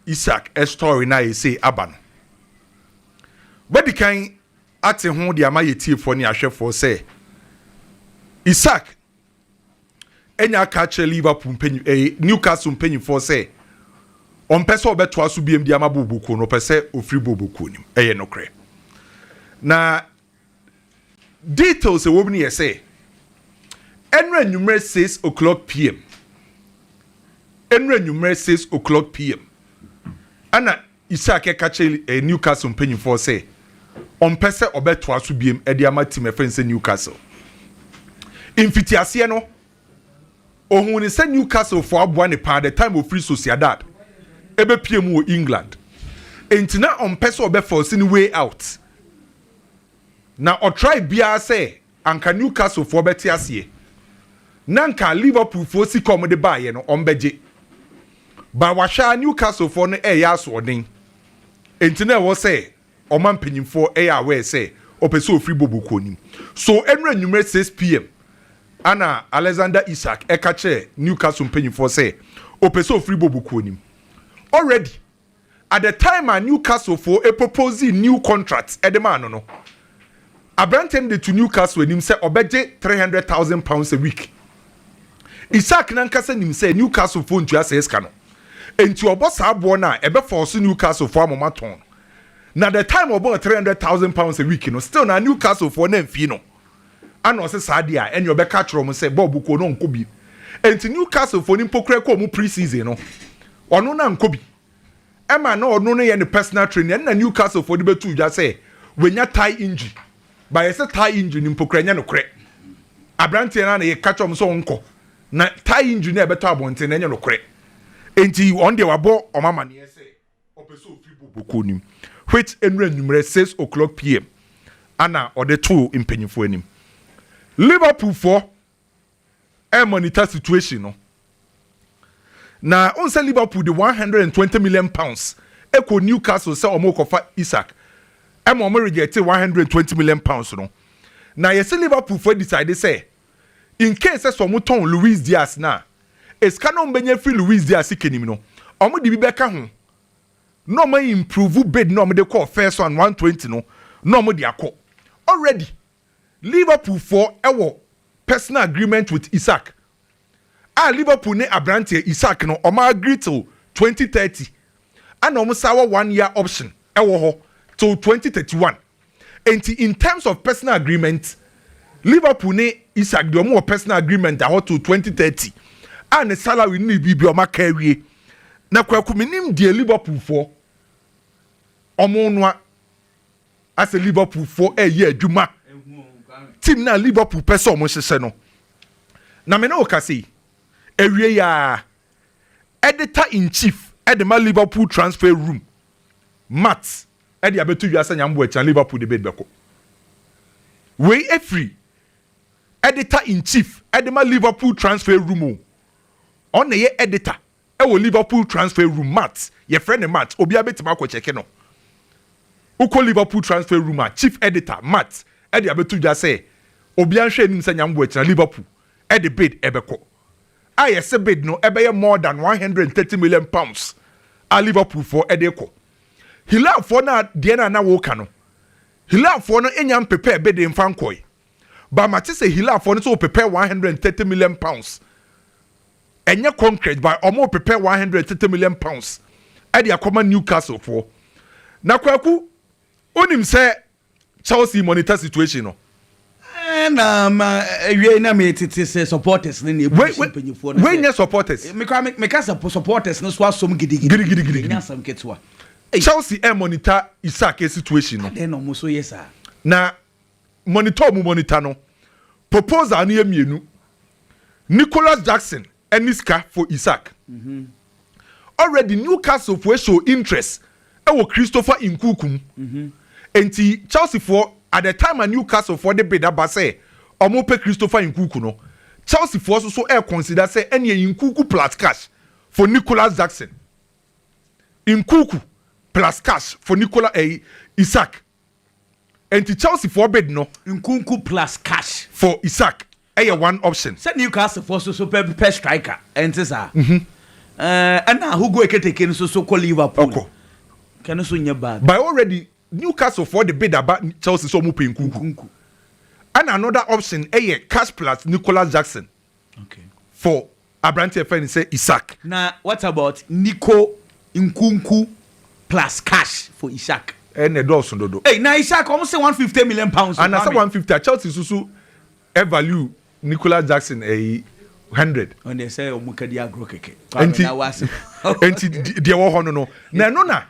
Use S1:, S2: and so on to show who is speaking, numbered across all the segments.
S1: Isak a story na you say aban. But the kind at home the ama ye for ni ahwefo say Isak enya catch Liverpool penny Newcastle penny for say on person obeto aso biem di ama bobuku no pese ofri bobuku nim no kre na details e wobni ye say enra numero 6:00 p.m. enra numero 6:00 p.m. ana Isak e catch Newcastle penny for say on pese obeto aso biem e di ama team e fense Newcastle infitiase no ohun ni say Newcastle for aboa ne pa the time of free Sociedad ebe PM wo England entina on person obe force ni way out na o try bia say anka Newcastle for beti ase na anka Liverpool for si come de baye no on beje ba washa Newcastle for no ya so odin entina wo say o man panyimfo ya we say opeso free bobo nim so enra numero 6 p.m. ana Alexander Isak ekache Newcastle panyimfo say opeso free bobo nim already at the time a Newcastle for a proposing new contract at the man no abrantende to Newcastle nim say obeje £300,000 a week Isak nankasa nim say Newcastle for ntua say eska no enti obosa abo na ebe force Newcastle for amomaton na the time obo £300,000 a week no still na Newcastle for na mfi no ana ose saade a enyo be ka kiro mo say bobu ko no nko bi enti Newcastle for nim pokra ko mu pre-season no ono na nkobi ema na ono no ye ne personal training na Newcastle for the betu ja say wenya tie injury ba ye say tie injury nim pokranya no kre abrante na ye catch am so onko na tie injury na beto abonte na nya no kre enti on de wabo omama ne say opeso ofi bobo nim which enra numero 6:00 p.m. ana ode two impanyifo anim Liverpool for a monitor situation no na on say Liverpool the £120 million echo Newcastle say omo kofa Isak e mo reject £120 million no na yes Liverpool for decide say in case some ton Luis Diaz na eskanon benye free Luis Diaz kenim no omo di bi beka ho no ma improve bid no mo de call first one 120 no mo de akọ already Liverpool for ewo personal agreement with Isak Liverpool ne abrante Isak no o ma agree till 2030 and o sawa 1 year option ewo ho till 2031 and in terms of personal agreement Liverpool ne Isak de o mo personal agreement aho till 2030 and the salary ni bi o ma kawie na kwaku minim de Liverpool for o mo no as a Liverpool for a year adwuma team na Liverpool person o mo hye no na me na o ka sei ewie ya editor in chief edema Liverpool transfer room Matt edi abetu wiasa nyambo echa Liverpool de bedbeko we free editor in chief edema Liverpool transfer room on ye editor e Liverpool transfer room Matt ye friend Matt obi abetima ko cheke no uko Liverpool transfer room chief editor Matt edi abetu wiasa obi anhwe nim sa nyambo echa Liverpool edi bid ebeko yes bid no ebe more than £130 million a Liverpool for edeko Hilal for na de na woka no Hilal for no enyam prepare bid in fankoi ba mate say Hilal for no so prepare £130 million enye concrete by omo prepare £130 million e de akoma Newcastle for na kwaku onim say Chelsea monitor situation no
S2: we na me tete say supporters ne
S1: panyifo no we supporters
S2: me ka supporters no so asom gidi na sam ketwa
S1: Chelsea monitor Isak situation no
S2: then no so yes sir
S1: na monitor no proposal no yemienu Nicholas Jackson eniska for Isak already Newcastle for show interest e Christopher Nkunku enti Chelsea for at the time a Newcastle for the bid about say omo pe Christopher Nkunku no Chelsea for so consider say any Nkunku plus cash for Nicholas Jackson Nkunku plus cash for Isak and Chelsea for bid no
S2: Nkunku plus cash
S1: for Isak one option
S2: say Newcastle for so per striker and sir And who go take so call Liverpool. Can also nye bad.
S1: By already Newcastle for the bid about Chelsea so mu pay nkunku. And another option cash plus Nicolas Jackson.
S2: Okay.
S1: For Abrante friend say Isak.
S2: Now what about Nico Nkunku plus cash for Isak?
S1: And a dozen dodo.
S2: Hey, now Isak almost say 150 million pounds.
S1: And I say 150. Chelsea susu value Nicolas Jackson 100.
S2: And they say omukadi agro keke.
S1: Enti dia wo hono no. Na no na.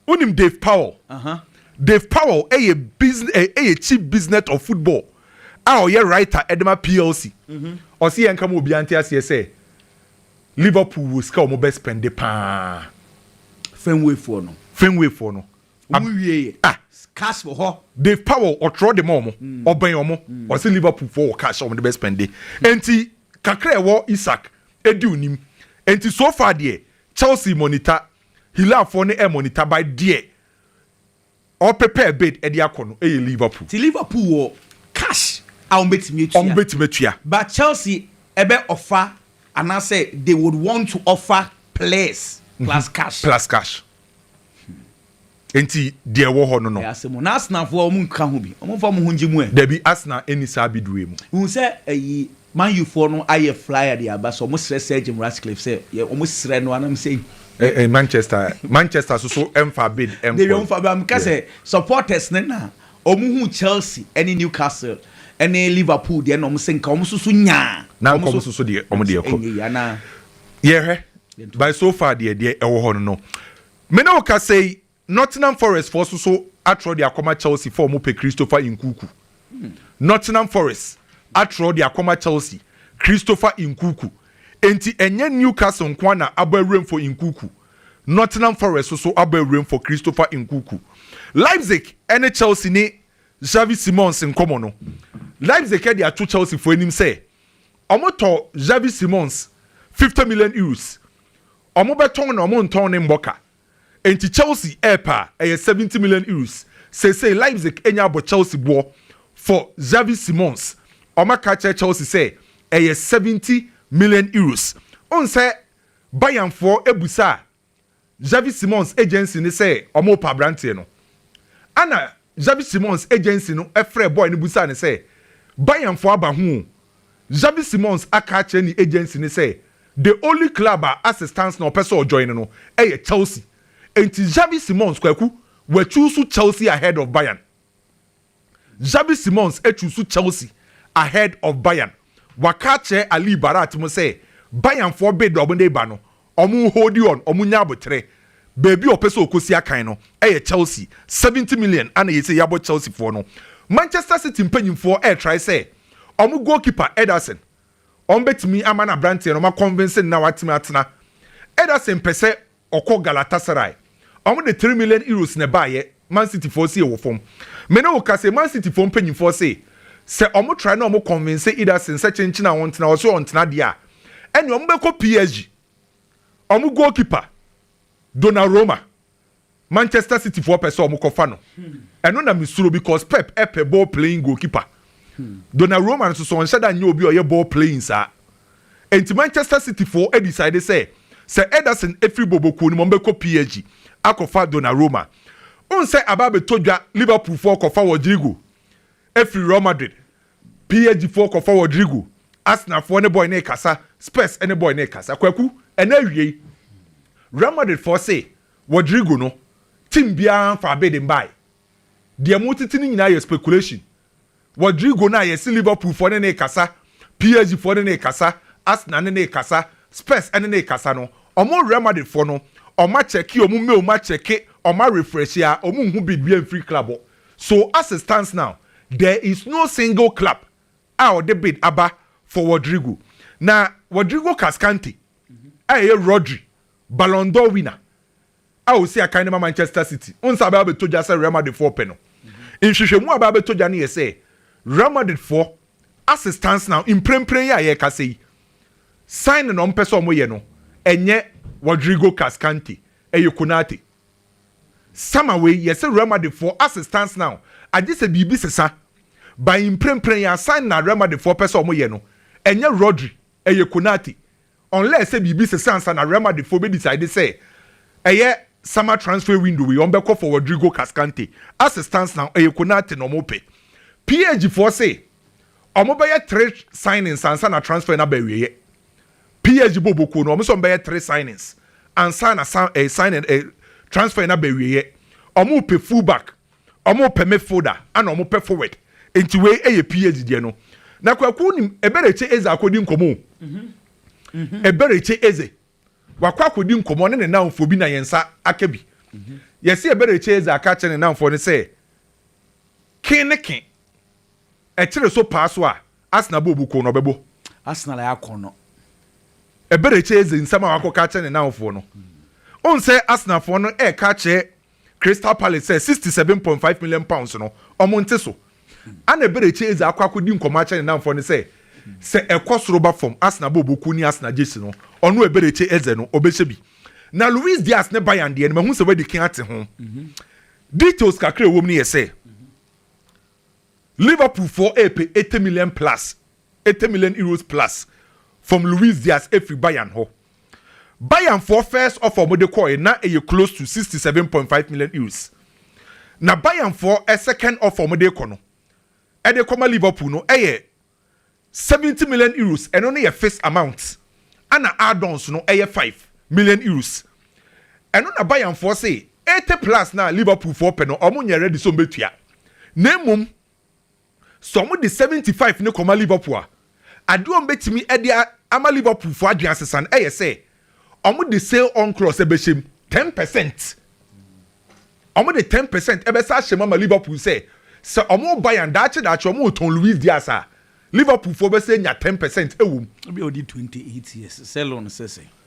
S1: Unim Dave Powell. Dave Powell a business a chief business of football. Ah, ye writer Edema PLC. O si enka mo obi ante ase say Liverpool will score mo best spend the pa.
S2: Fenway for no. Cash for her.
S1: Dave Powell or throw the momo or ben omo or see Liverpool for cash on the best spend day. Enti kakre wo Isak edu nim. Enti so far there Chelsea monitor Hilal for ne monitor by there. Or prepare bid edi akono Liverpool.
S2: Ti Liverpool wo cash on
S1: betia.
S2: But Chelsea ebe offer and I say they would want to offer players plus cash.
S1: Plus cash. Enti dia wo ho no no.
S2: Ya se mo na Arsenal fo omu nka ho bi. Omu fo mo hunji mu e.
S1: There be Arsenal eni sa biduwe mu.
S2: Hu se ayi Man U for no aye flyer dia ba so mo sre Sir Jim Ratcliffe say omu sre no anam say
S1: Manchester so emfa bid emfa.
S2: They don't for am ka say supporters na omu hu Chelsea any Newcastle any Liverpool dia no omu say nka omu susu nya.
S1: Na omu susu de omu de ko. By so far there ewo ho no. Me na o ka say Nottingham Forest for so atro the akoma Chelsea for mo pe Christopher Nkunku. Nottingham Forest atro the akoma Chelsea Christopher Nkunku. Enti enye Newcastle nkwa na abawrem for Nkunku. Nottingham Forest so abawrem for Christopher Nkunku. Leipzig ene Chelsea ni Xavi Simons nkomo no. Leipzig e dey atu Chelsea for enim say omo to Xavi Simons 50 million euros. Omo beton na omo nton ne mboka. Enti Chelsea airpa 70 million euros. Say Leipzig enya abo Chelsea bo for Xavi Simons. Oma catch Chelsea say 70 million euros. On say Bayern for ebusa Xavi Simons agency ni say omo pa brante no. Ana Xavi Simons agency no efre boy ni busa ni say Bayern for aba hu. Xavi Simons akache ni agency ni say the only club assistance no person join no Chelsea. Enti Xavi Simons kwaku we choose Chelsea ahead of Bayern. Xavi Simons choose Chelsea ahead of Bayern. Wakache Ali Barat mo say Bayern for bid obonde ba no. Omu hold on, omu nya abotre. Baby opeso okosi akan no Chelsea 70 million and ye say yabo Chelsea for no. Manchester City mpanyim for try say omu goalkeeper Ederson. Betimi amana Brante no ma convince na watimi atena. Ederson pese oko Galatasaray. Omo de 3 million euros ne baye Man City for see wo form. Me no ka say Man City for mpanyim for say omo try na omo convince Ederson say chenchina wontena wo so wontena dia. Ene omo be ko PSG. Omo goalkeeper Donnaruma. Manchester City for person omo ko fa no. Eno na misuro because Pep epe ball playing goalkeeper. Donnarumma so on shada nye obi oye ball playing sa. Enti Manchester City for decide say Ederson every boboku ni mo be ko PSG akofa Donnarumma. On say ababe todwa Liverpool for kofa Rodrigo. Every Real Madrid. PSG for kofa Rodrigo. Arsenal for ne boy ne kasa, Spurs ne boy ne kasa. Kwaku ena wie. Real Madrid for say Rodrigo no team bia fa be dem buy. Dia mutitini nyina ye speculation. Rodrigo na yes Liverpool for ne kasa, PSG for ne kasa, Arsenal ne kasa, Spurs ne kasa no. Omo Real Madrid for no, oma check omo me oma check, oma refresh ya, omo hu bid be free club. So as it stands now, there is no single club out the bid aba for Rodrigo. Na Rodrigo Cascante, Rodri, Ballon d'Or winner. I will say a kind of Manchester City. Unsa ba be to just Real Madrid for peno. In hwehwemu aba be to jani say Real Madrid for as it stands now in prem ya ye ka say sign no mpese omo ye no enye Rodrigo Cascante Konate Samawe yes Real Madrid for as it stands now ade se bibi sesa by in prem ya sign na Real Madrid for pese omo ye no enye Rodri Konate unless say bibi se sansa na Real Madrid fo be decide say summer transfer window we on be call for Rodrigo Cascante as it stands now Konate no mo pe PSG for say omo be 3 signings ansa na transfer na be we PSG boboko no omo so be 3 signings ansa na sign transfer na be we omo pe fullback omo pe midfielder and omo pe forward enti we PSG de no na kwaku nim ebereche eze akodi nkomo ebereche eze wakwa akodi nkomo ne na mfo bi na yensa akabi yesi ebereche eze aka che ne na mfo ne say kineke ekire so paso a Arsenal bobuko no bebo
S2: Arsenal ya kono
S1: ebereche eze nsama wakoka che ne na mfo no on say Arsenal fo no ka che Crystal Palace say 67.5 million pounds no omonte so ana ebereche eze akwa akodi nkomo che ne na mfo ne say se ekosoro ba from Arsenal bobuku ni Arsenal jesi no onu ebereche eze no obehye bi na Luis Diaz ne Bayern de no mahu se wadi kin ate ho details kakra wo ni yese Liverpool for AP 80 million plus 80 million euros plus from Luis Diaz every Bayern ho Bayern for first offer mo de call na close to 67.5 million euros na Bayern for a second offer mo de kono e de koma Liverpool no 70 million euros and only a first amount and add-ons no 5 million euros and on a Bayern for say 80 plus now Liverpool for peno omo nya ready so betua nemum some the 75 ne koma Liverpool adom betimi e dia ama Liverpool for adwansesan say omo the sale on clause e behim 10% omo the 10% e be sa hye ma Liverpool say so omo Bayern dache omo ton Luis Diaz Liverpool for be say nya 10% ewum
S2: be odi 28 years sell on say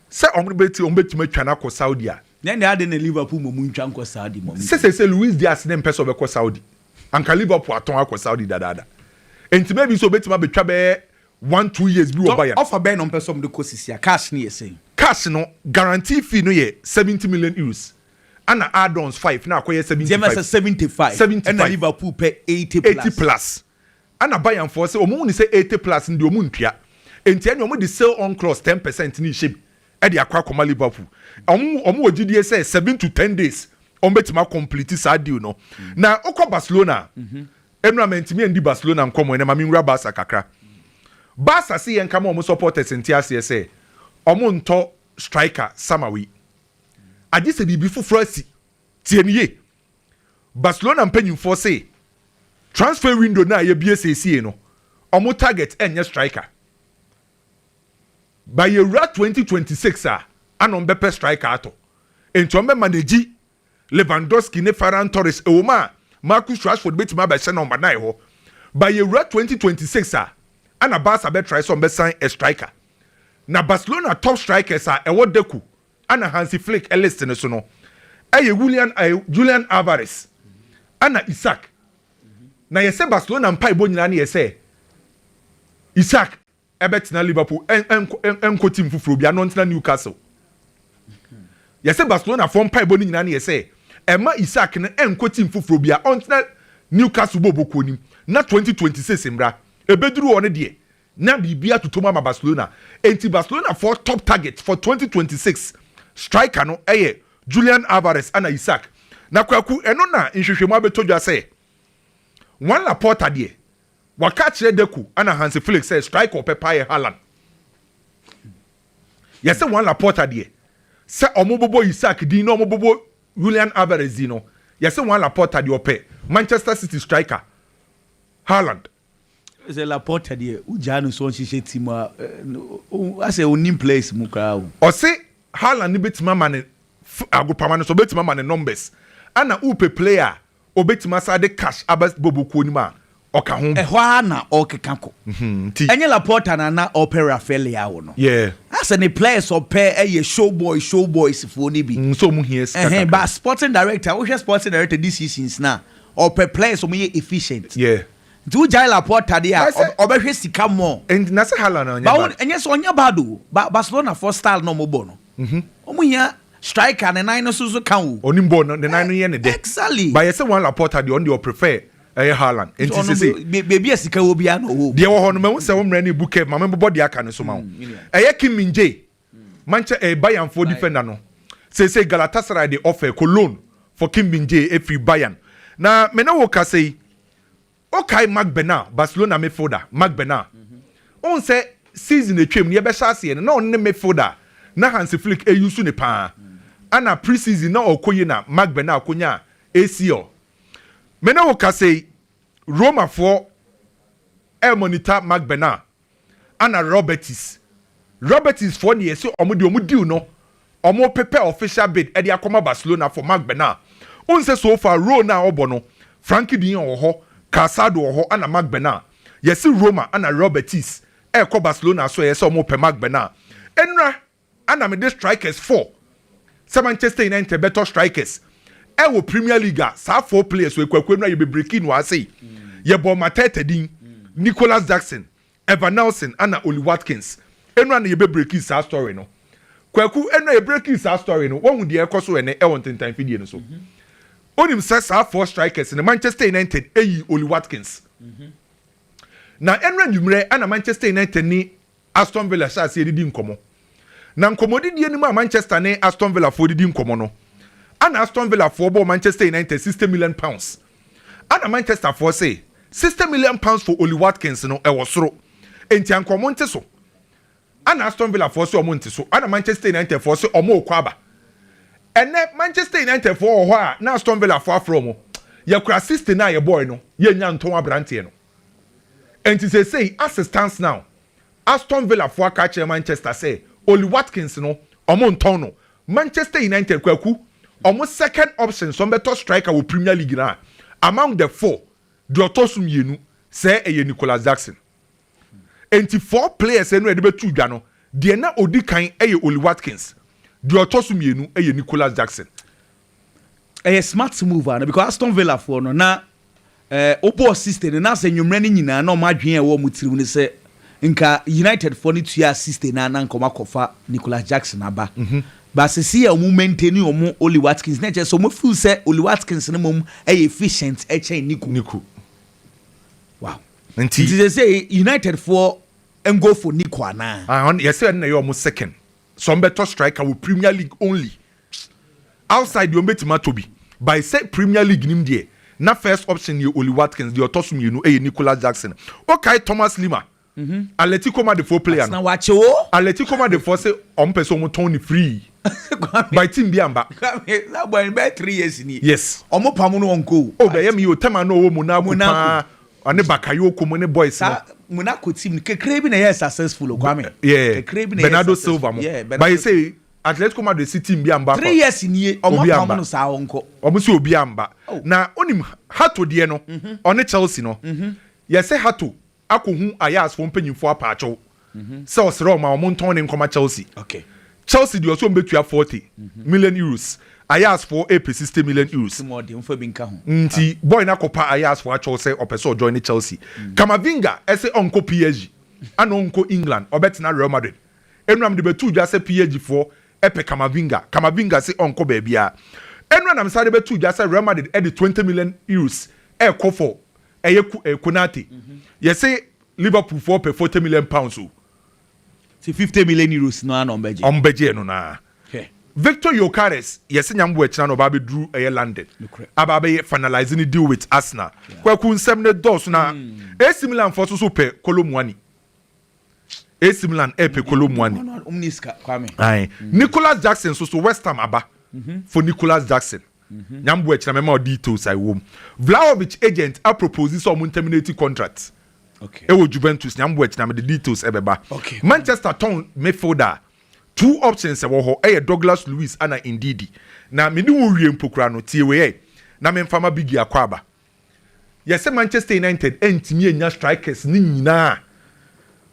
S1: say omo beti matwa na ko Saudi a
S2: na ade na Liverpool mo muntwa ko Saudi mo
S1: say Luis Diaz ne mpeso be ko Saudi anka Liverpool aton akọ Saudi dada enti maybe so beti ma betwa be 1-2 years bi wo Bayern
S2: offer be no mpeso mo de ko sisia cash ne yesi
S1: cash no guarantee fee no ye 70 million euros and add-ons 5 na akoye
S2: 75 and Liverpool pay 80
S1: plus and Bayern for say omo ni say 80 plus ndi omo ntua enti ene omo di sell on clause 10% ni ship e di akwa koma Liverpool omo ogidie say 7 to 10 days on betima complete sa deal no na okwa Barcelona enrament mi ndi Barcelona nkomo ene ma mi nwura Barca kakra Barca say yen kama omo supporters enti ase say omo nto striker Samawi adi se bibi fufura si tieniye Barcelona mpanyimfo say transfer window na ye BSC no omo target enye striker by year 2026 anon bepe striker ato enti ombe manage Lewandowski ne Ferran Torres ewoma Marcus Rashford betima ba se number 9 ho by year 2026 ana Barca be try some be sign a striker na Barcelona top strikers ewo Deku ana Hansi Flick list ne so no Julian Alvarez ana Isak na yese Barcelona mpa ibo nyina na yese Isak ebetina Liverpool enko team fufuro bia no ntina Newcastle yese Barcelona for mpa ibo nyina na yese ema Isak ne enko team fufuro bia ontina Newcastle boboko nim na 2026 mra ebeduru one de na bibia tutoma ma Barcelona enti Barcelona for top target for 2026 striker no Julian Alvarez ana Isak na kwaku eno na nhwehwemu abetodwa say one Laporta de waka kire Deku ana Hansi Flick say striker Pepe Haaland yes one Laporta de say omobobo Isak din no omobobo Julian Alvarez din no yes one Laporta de ope Manchester City striker Haaland
S2: is a Laporta de ujanu so nhihye team ase onim place mu kra
S1: o say Haaland ni betima mane agopama no so betima mane numbers ana upe player obetima sa de cash abas boboku ni ma oka ho
S2: ehwa na okekako enye Laporta na opera failure wo no
S1: yeah
S2: as any players ope showboys for ni bi
S1: so mu here
S2: but sporting director this seasons na ope players so mu efficient
S1: yeah
S2: do jai Laporta de obehwe sika mo
S1: and na say Haaland anya
S2: ba enye so onya bado Barcelona for style no mo bo no omu hia striker ne nine no so kan wo
S1: onimbo no the nine no ye ne de
S2: exactly
S1: but yes one Laporta de on the prefer Haaland enti say
S2: baby asika wo bia no wo
S1: de wo ho no me say wo mra ne buke ma me bobo de aka ne so ma wo Kim Min-jae Manchester Bayern for defender no. Say Galatasaray they offer Cologne for Kim Min-jae every Bayern. Na me no woka say okay Marc Bernard Barcelona midfielder Marc Bernard. On say season etwem ne be chance na on ne midfielder na Hansi Flick use ne pa. Ana pre-season na okoye na Marc Bernard konya ACL. Me no woka say Roma for monitor Marc Bernard ana Robertis for the so omo deal no omo prepare official bid e dey akoma Barcelona for Marc Bernard unse so far Roma na obo no Frankie de Jong ho Casado ho ana Marc Bernard yesi Roma ana Robertis e ko Barcelona so yesi omo pe Marc Bernard enra ana me the strikers 4 Manchester United better strikers e wo Premier League sa 4 players we kwakwa na ye be breaking wa say ye bo Mateta din Nicholas Jackson Evan Nelson and Oli Watkins. Enra na yebe break his story no. Kwaku enra ye break his story no. One the ekoso ene e won time video no so. Onim says 4 strikers in Manchester United Oli Watkins. Na enra nwumre ana Manchester United ni Aston Villa sha se didi nkomo. Na nkomo didi eni ma Manchester ni Aston Villa for didi nkomo no. Ana Aston Villa for bo Manchester United 60 million pounds. Ana Manchester for say 60 million pounds for Oli Watkins no e wosoro. Enti ankomo nte so. Ana Aston Villa for so omo nte so. Ana Manchester United for so omo okwaba. Ene Manchester United for ho a na Aston Villa for afro mo. Ye kura 60 na ye boy no. Ye nya nton abrante no. Enti say as it stands now. Aston Villa for catch Manchester say Oli Watkins no omo nton no. Manchester United kwaku omo second option so better striker wo Premier League na. Among the 4 the otosum yenu say eye Nicholas Jackson. Enti 4 players enu ede betu dwa no de na odi kan eye Oli Watkins. The otosum yenu eye Nicholas Jackson.
S2: A smart move because Aston Villa for no na obo assistant na say nwumre ni nyina na o madwen e wo mutirimu ne say nka United for ni to assistant na nkoma kofa Nicholas Jackson aba. But see a maintain omo Oli Watkins na so mo feel say Oli Watkins na mom efficient e chain Nico. Wow. Nti they say United for and go for Nico na.
S1: Yes say na you almost second. Some better striker with Premier League only. Outside you betima to be. By say Premier League nim there. Na first option you Oli Watkins the otosum you know Nicholas Jackson. Okay Thomas Lima. Atletico ma the 4 player.
S2: Na wache wo.
S1: Atletico ma the 4 say on person mo Tony free. By team biamba.
S2: That boy be 3 years ni.
S1: Yes.
S2: Omo pamu no onko.
S1: Oh be yam you tema no wo Monaco. Ane bakayo ko mo ne boys no.
S2: Monaco team kekre bi na yes successful o kwame.
S1: Yeah. Bernardo Silva mo. But you say Atletico ma the team biamba.
S2: 3 years ni omo pamu no sa onko.
S1: Omo si obiamba. Na onim Hato de no. One Chelsea no. Yes say Hato akohu ayas for mpanyimfo apaacho. Se osere ma omonton ne nkoma Chelsea.
S2: Okay.
S1: Chelsea do also betua 40 million euros. Ayas for 60 million euros.
S2: More de mfa bi nka ho.
S1: Nti boy na kopa Ayas for acho say opeso join Chelsea. Kamavinga ese onko PSG. Ana onko England obetina Real Madrid. Enram de betu dwa say PSG for epe Kamavinga. Kamavinga say onko ba bia. Enram am sare betu dwa say Real Madrid e de 20 million euros e ko for Konate. Yes say Liverpool for 40 million pounds.
S2: 50 million euros no an
S1: ombeje no na. Victor Yokeres yes nyambo echina no ba be drew London. Aba be finalizing the deal with Arsenal. Kwaku nsem ne dos na AC Milan for so pe Kolomwani. AC Milan pe Kolomwani. Nicholas Jackson so West Ham aba for Nicholas Jackson. Nyambo echina mema details I wom. Vlahovic agent a propose some terminating contract.
S2: Okay.
S1: Ewo Juventus nyambo echina me the details ebeba.
S2: Okay.
S1: Manchester Town midfielder 2 options ewo ho Douglas Luiz ana Ndidi. Na me ni wo wie mpokura no tie we na me mfama bigi akwaba. Yes Manchester United entimi enya strikers ni nyina.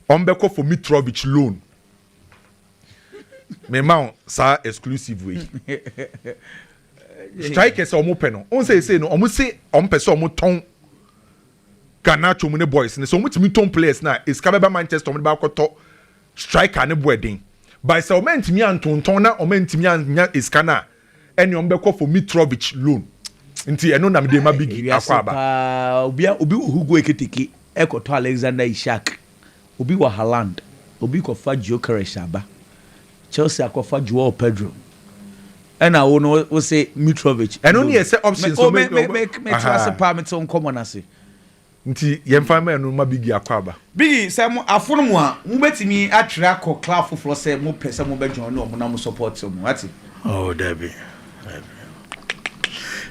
S1: Ombeko for Mitrovic loan. Me ma sa exclusive way. Strikers omo pe no. On say no omo say omo pese omo ton Ganacho mu ne boys ne so omo timi ton players na iskabeba Manchester omo ba koto striker ne boy den. By so mentimi antonton na o mentimi anya iskana ene omo beko for Mitrovic loan. Nti eno na me de ma big akwaba.
S2: Obi Hugo Ekitike ekoto Alexander Isak. Obi wa Haaland. Obi ko fa Gyökeres aba. Chelsea akofa Joao Pedro. And I will say Mitrovic.
S1: And only a set options so
S2: make trust a permit on common as
S1: nti yemfa me no ma bigi akwaba
S2: bigi say mo afono mu a mo betimi atra ko club foforo say mo pese mo be join no mo na mo support mo ati
S3: oh Debbie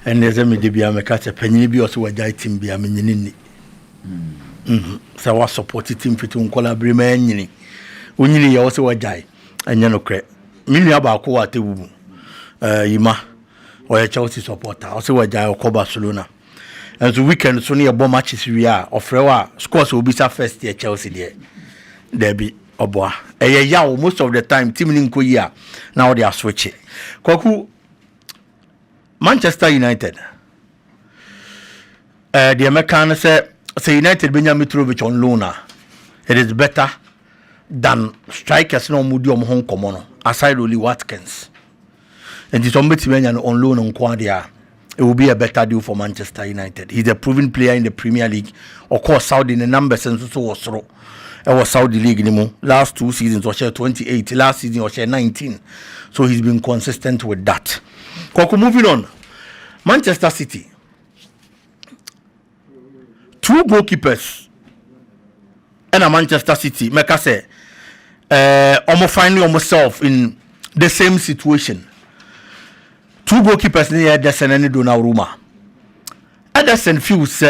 S3: and there's a me bia me ka panyin bi o so wajai team bia me nyini ni so wa support team fit on collaborate ma nyini onyini ye o so wajai anya no kre me nua ba ko wa tewu yima o ya Chelsea supporter o so wajai o ko Barcelona. And so weekend so near bomb matches we are ofrewa scores will be first year Chelsea there be oboa yaw most of the time team nko year now they are switching kwaku Manchester United the American say United Benjamin Mitrovic on loan it is better than strikers no mudi home common aside only Watkins and this on loan on Quadia. It will be a better deal for Manchester United. He's a proven player in the Premier League. Of course, Saudi in the numbers and so was through. It was Saudi League anymore. Last 2 seasons was 28. Last season was 19. So he's been consistent with that. Moving on. Manchester City. 2 goalkeepers. And a Manchester City. Make I say, almost finding myself in the same situation. 2 goalkeepers near Ederson and Donnarumma. Ederson feels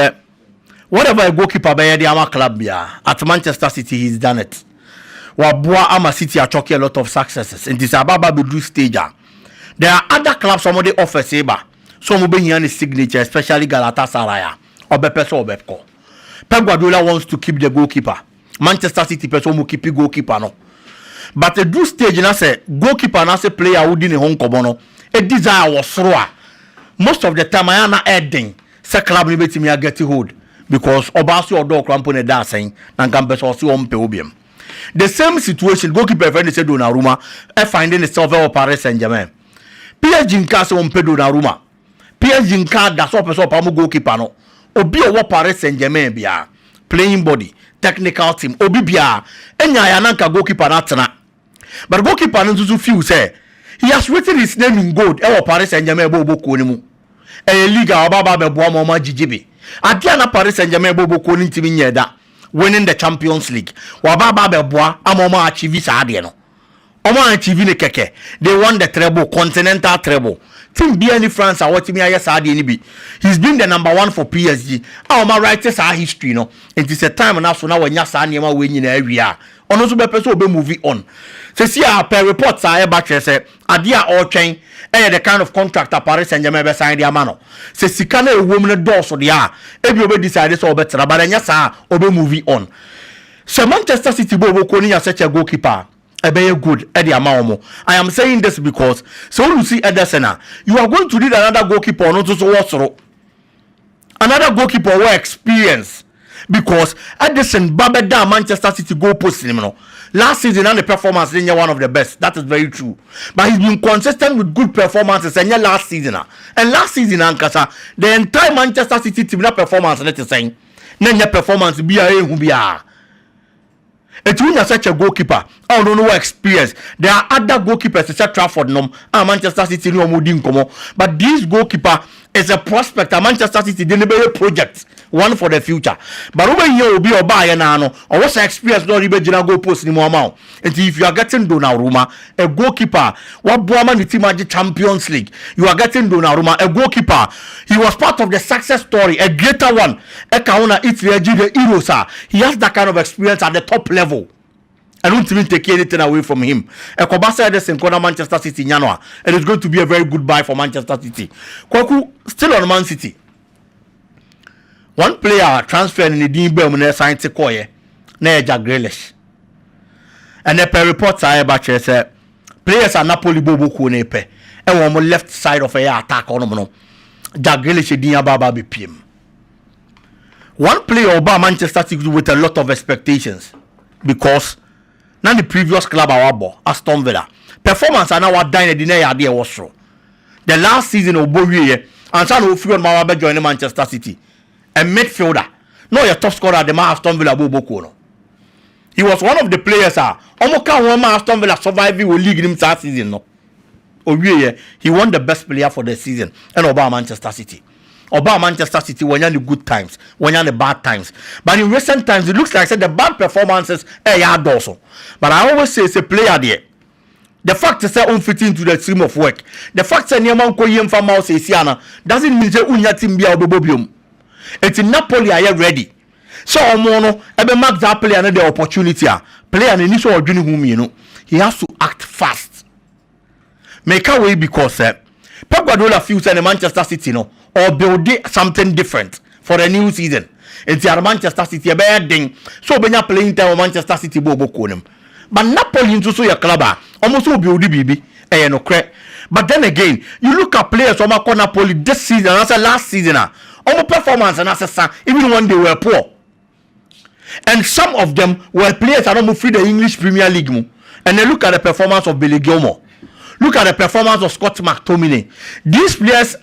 S3: whatever a goalkeeper by the Ama club at Manchester City, he's done it. Wabua Ama City are talking a lot of successes. In this Ababa Bidu stage, there are other clubs somebody offer Saber. Some will be here his signature, especially Galatasaray or Bepeso or Bepco. Pep Guardiola wants to keep the goalkeeper. Manchester City person will keep the goalkeeper no. But a do stage na say goalkeeper na say player who didn't home kobono. A desire was through. Most of the time, I am not adding. Say club ni beti me get hold because Obasu or dog crampon da saying na Gambes or si on peobium. The same situation goalkeeper friend said Donnarumma finding itself at Paris Saint-Germain. PSG nka se on pe Donnarumma. PSG nka da so person pa mo goalkeeper no. Obi o Paris Saint-Germain bia playing body, technical team. Obi bia enya ya nanka goalkeeper na tena. But goalkeeper no to feel say he has written his name in gold. Paris Saint-Germain bobo konimu. Liga ababa be boa mama jijibi. Adia na Paris Saint-Germain bobo koni ntimi nyeda winning the Champions League. Wababa be boa amoma achieve sa ade no. Omo achieve ne keke. They won the treble, continental treble. Team bia ni France a watimi aye sa ade ni bi. He's been the number 1 for PSG. Oma write sa history no. It is a time na so na wanya sa niam we nyina awia. Ono so be person obe movie on. So see per reports are back say adia or train the kind of contract that Paris Saint-Germain be sign their mano. Say sika na ewom ne door so dia e bi obe decide so obe tra but enya sa obe movie on. So Manchester City bobo ko ni ya such a goalkeeper e be good e dia ma. I am saying this because so you see Ederson you are going to need another goalkeeper no to so what another goalkeeper with experience. Because Ederson Babeda Manchester City goal post him no. Last season and the performance is one of the best. That is very true. But he's been consistent with good performances and last season. And last season the entire Manchester City team performance let us saying. Nanya performance be a who be a. It's when you're such a goalkeeper. I don't know what experience. There are other goalkeepers such as Trafford Manchester City no mudin komo. But this goalkeeper is a prospect. Manchester City deliver a project. One for the future. But over here will be a buyer now. Or what's the experience not even go post anymore amount. And if you are getting Donnarumma, a goalkeeper, what Bournemouth the team at the Champions League, you are getting Donnarumma, a goalkeeper. He was part of the success story, a greater one. Ekauna the Heroes. He has that kind of experience at the top level. I don't even take anything away from him. Ekobasa Ederson corner Manchester City Nyanoa. And it's going to be a very good buy for Manchester City. Kwaku still on Man City. One player transfer in the Dimbe signed to Koye, Grealish. And the per reports I about say players are Napoli Bobo Kunepe. And one left side of a attack on no. Grealish Dinya Baba BPM. One player about Manchester City with a lot of expectations because now the previous club our Aston Villa performance are now dying the day idea was true. The last season of Bowie and San Ofio Mawabe joining Manchester City. A midfielder. No, your top scorer, the man Aston Villa Bobo Kono. He was one of the players Omoka won Aston Villa surviving with league in last season no. He won the best player for the season and about Manchester City. About Manchester City when you're in the good times, when you're in the bad times. But in recent times, it looks like the bad performances are also. But I always say it's a player there. The fact is that unfit into the stream of work. The fact that Nyaman Koyem from Mouse Siana doesn't mean that Unya Timbia Bobium. It's in Napoli, I am ready. So Omono, ebe mark that player and the opportunity. Player and initial junior whom you know, he has to act fast. Make a way because Pep Guardiola feels in Manchester City no or build something different for the new season. It's Manchester City a bad thing. So when you're playing time Manchester City bobo konem. But Napoli into so your club almost will build BB no crack. But then again, you look at players from Napoli this season as a last season almost performance and as a even when they were poor. And some of them were players that don't free the English Premier League and then look at the performance of Billy Gilmore. Look at the performance of Scott McTominay. These players,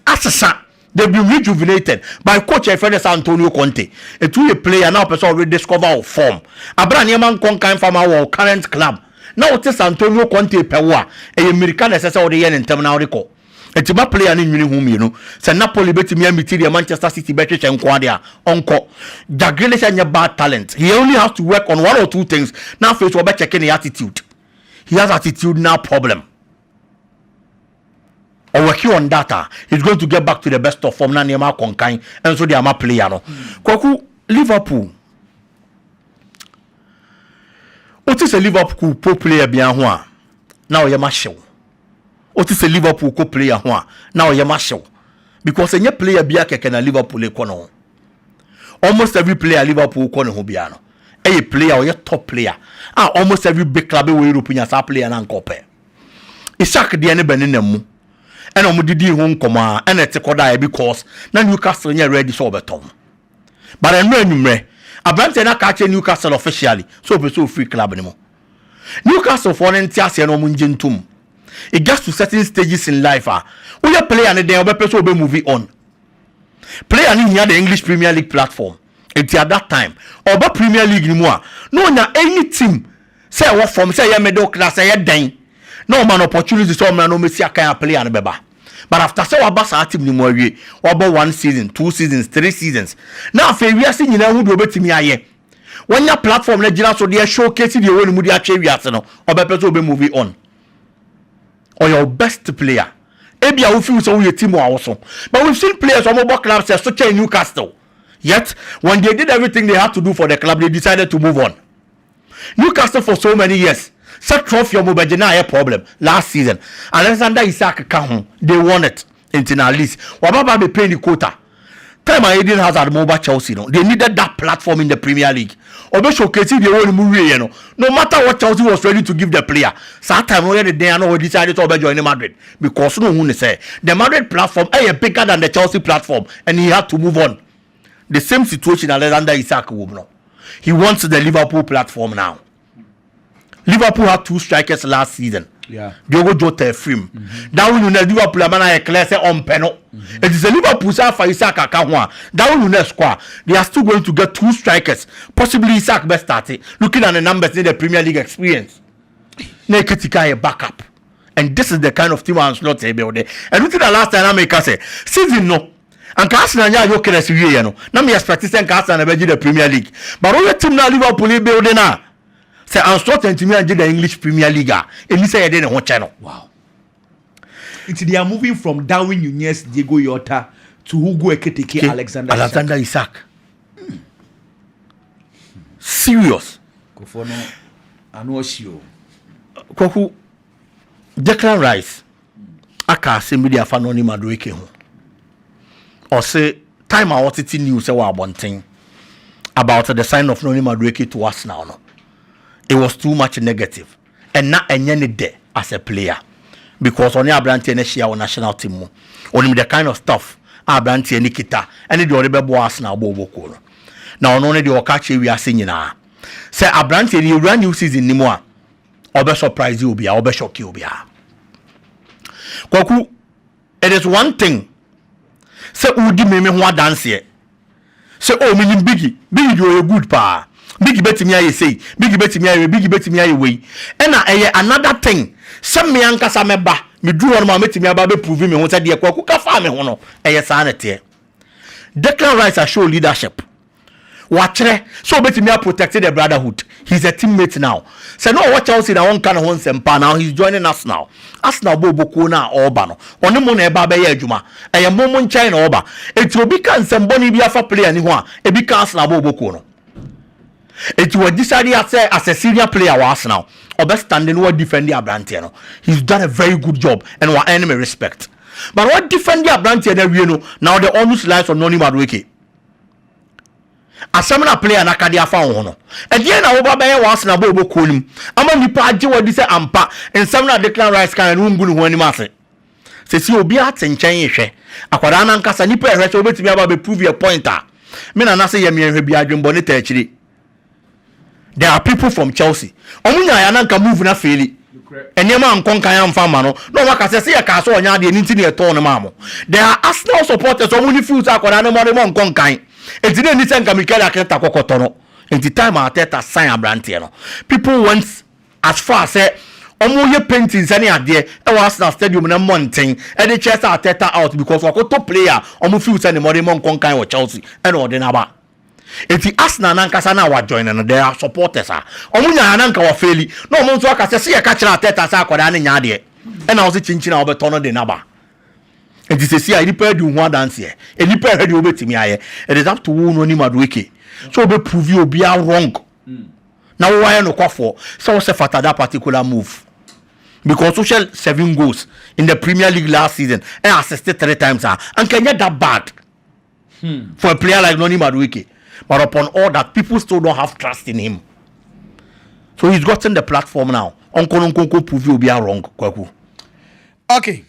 S3: they've been rejuvenated by coach Fernando Antonio Conte. A 2-year player now person already discover form. Abraham Yeman Konkan from our current club. Now it is Antonio Conte Pewa, a American assessor of the year in terminal recall. A team player in whom you know. Say Napoli bet me material Manchester City better and Quadia. Uncle. The Grealish and your bad talent. He only has to work on one or two things. Now face will be checking the attitude. He has attitude now problem. Or working on data, he's going to get back to the best of form. Nanyama Konkain, and so they are my player. No, Kwaku Liverpool. What is a Liverpool pro player behind one? Now you're my show. What is a Liverpool co player one? Now you're my show. Because any player be a Liverpool econo. Almost every player Liverpool econo hobiano. A player or your top player. Almost every big club in European player and compare. Isak the any benemu. And I'm did home command and it's a coda because now Newcastle are ready so betom. But I'm ready. I brand and I catch Newcastle officially, so be so free club anymore. Newcastle for an entire no mungentum. It gets to certain stages in life. We are playing and then will be moving on. Play and in the English Premier League platform. It's at that time. Or about Premier League anymore. No, now any team say what from say middle class, say dying. No man opportunity so man no me see can play and beba. But after say what basa team ni mo wie, about 1 season, 2 seasons, 3 seasons. Now if we are seeing na who do betimi aye. When your platform na gina so dey showcase the way mu dey atwe wiase no, obepe so be moving on. Or your best player. Ebia we feel so we team also. But we've seen players from other clubs such as Newcastle. Yet when they did everything they had to do for the club, they decided to move on. Newcastle for so many years. Such trophy of Mobajana problem last season. Alexander Isak Kahun, they won it in our list. Wababa be paying the quota. Time I didn't have that mobile Chelsea. No, they needed that platform in the Premier League. Obe showcase the whole movie, you know. No matter what Chelsea was ready to give the player. Sometimes already they know decided to join Madrid because no one say the Madrid platform is bigger than the Chelsea platform, and he had to move on. The same situation Alexander Isak will. He wants the Liverpool platform now. Liverpool had 2 strikers last season.
S2: Yeah.
S3: Diogo Jota film. That one you know Liverpool man a class on peno. It is a Liverpool side for Isak Akahwa. That one you know squad. They are still going to get 2 strikers. Possibly Isak best started. Looking at the numbers in the Premier League experience. Neketika a backup. And this is the kind of team I'm not able there. And look at the last time I make us say season no. And Arsenal ya yo kere siwie you know. Na me expect say Arsenal be the Premier League. But all the team now Liverpool building now. Say uncertain to me and the English Premier League. And say they don't channel.
S2: Wow. They are moving from Darwin Nunez, Diego Yota to Hugo Ekitike,
S3: Alexander Isak. Serious.
S2: Kofono Anuoshio.
S3: Koku Declan Rice. Aka se media fanoni Madueke ho. Or say time I wanted to news say wa bonten about the sign of Noni Madueke to us now. No. It was too much negative. And not any day as a player. Because on your brand and share national team. On the kind of stuff our brand and Nikita and the other boys now bobo. Now only the Okachi we are singing now. Say our brand and you run new season anymore. Or be surprise you be or be shock you be. Koku, it is one thing. Say Udi me dance here. Say oh me biggie you a good pa. big bet me I say big bet me I way and another thing some me ankasa meba me do one ma metimi aba be prove me ho say de kwaku ka fa me ho no sanete Declan Rice has show leadership watchere so betimi protect the brotherhood. He's a teammate now. So no watch Chelsea na one kind of one sempa now. He's joining us now. Arsenal bobo na oba no. Oni mo na eba be ye adwuma. Eye momo nchai na oba. Eti obi kan semboni bi afa player ni ho a e bi kan Arsenal bobo no. Eti we decide as a senior player wa Arsenal. Oba standing what defend the Abrante no. He's done a very good job and we earn me respect. But what defend the Abrante na we no now the almost lies on Madueke. Asamna player na kadi afa ho no e na wo ba be was na bo konim ama nipa age wadi se ampa ensamna Declan Rice kan no ngunu ho anim ase se si obi atenchen hwe akwara na nkasa nipa ehwe se obetimi aba be prove your pointer me na say ye me ehwe bi adwembo ne ta akiri. There are people from Chelsea omunya ya na nka move na faili enema nkonkan ya mfa ma no waka se ye ka so onya de ni ntini e to no mamo. There are Arsenal supporters omuni fruits akwara na mo nkonkan enti na ni senka Mikel Arteta kokoto no enti time Arteta sign Abrante no people went as far as say omo ye painting sani ade e wa Arsenal stadium na mountain e dey chase Arteta out because wakoto player omo feel say ni mo nkonkan wo Chelsea e no de na ba enti Arsenal na nkasa na wa join no there are supporters omo nya na nka wa faili no omo nso aka say ye ka kira Arteta sa akoda ne nya ade e na wo se chinchina wo beto no de na ba. And this is here, any pair do one dance here. Any pair ready over to me. It is up to one only Madueke. So be prove you be wrong. Now why no call for so say for that particular move? Because social 7 goals in the Premier League last season and assisted 3 times and can get that bad for a player like Noni Madueke. But upon all that, people still don't have trust in him. So he's gotten the platform now. Uncle prove you be wrong.
S2: Okay.